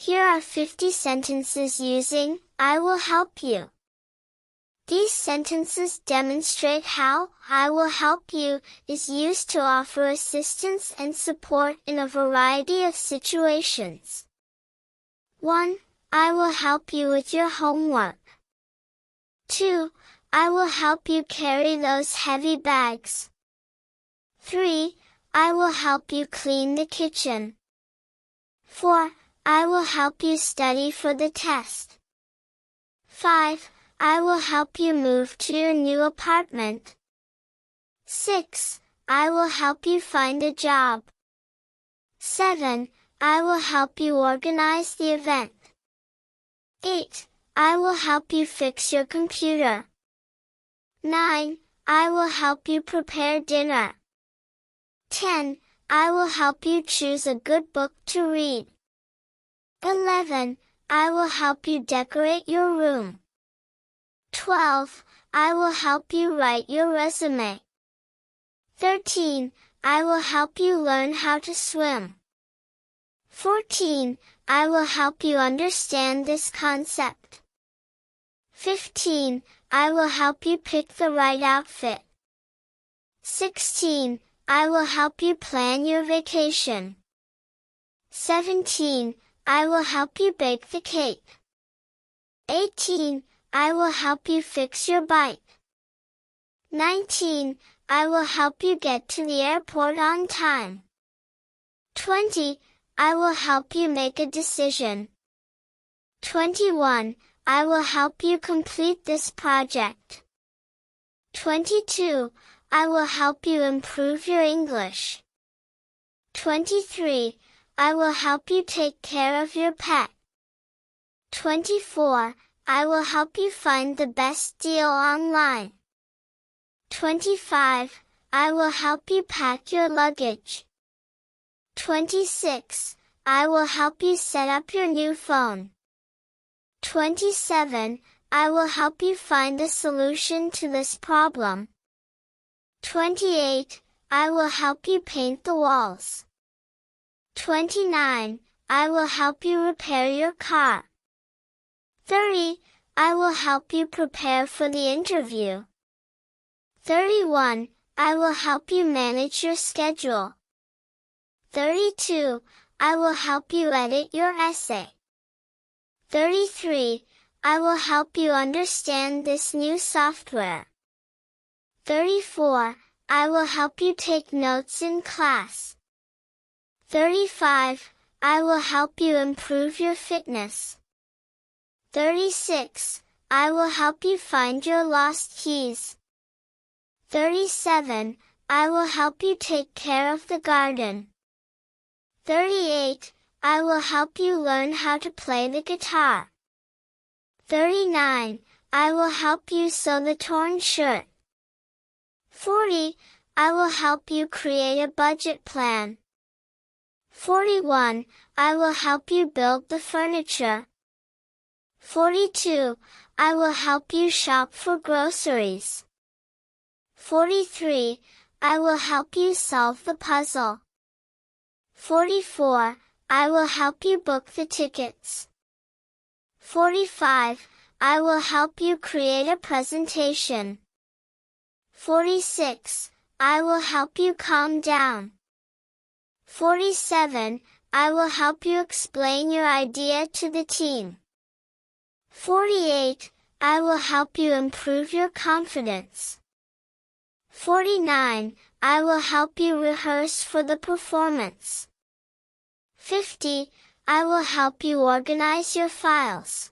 Here are 50 sentences using I will help you. These sentences demonstrate how I will help you is used to offer assistance and support in a variety of situations. 1. I will help you with your homework. 2. I will help you carry those heavy bags. 3. I will help you clean the kitchen. 4. I will help you study for the test. 5. I will help you move to your new apartment. 6. I will help you find a job. 7. I will help you organize the event. 8. I will help you fix your computer. 9. I will help you prepare dinner. 10. I will help you choose a good book to read. 11. I will help you decorate your room. 12. I will help you write your resume. 13. I will help you learn how to swim. 14. I will help you understand this concept. 15. I will help you pick the right outfit. 16. I will help you plan your vacation. 17. I will help you bake the cake. 18. I will help you fix your bike. 19. I will help you get to the airport on time. 20. I will help you make a decision. 21. I will help you complete this project. 22. I will help you improve your English. 23. I will help you take care of your pet. 24. I will help you find the best deal online. 25. I will help you pack your luggage. 26. I will help you set up your new phone. 27. I will help you find a solution to this problem. 28. I will help you paint the walls. 29. I will help you repair your car. 30. I will help you prepare for the interview. 31. I will help you manage your schedule. 32. I will help you edit your essay. 33. I will help you understand this new software. 34. I will help you take notes in class. 35. I will help you improve your fitness. 36. I will help you find your lost keys. 37. I will help you take care of the garden. 38. I will help you learn how to play the guitar. 39. I will help you sew the torn shirt. 40. I will help you create a budget plan. 41. I will help you build the furniture. 42. I will help you shop for groceries. 43. I will help you solve the puzzle. 44. I will help you book the tickets. 45. I will help you create a presentation. 46. I will help you calm down. 47. I will help you explain your idea to the team. 48. I will help you improve your confidence. 49. I will help you rehearse for the performance. 50. I will help you organize your files.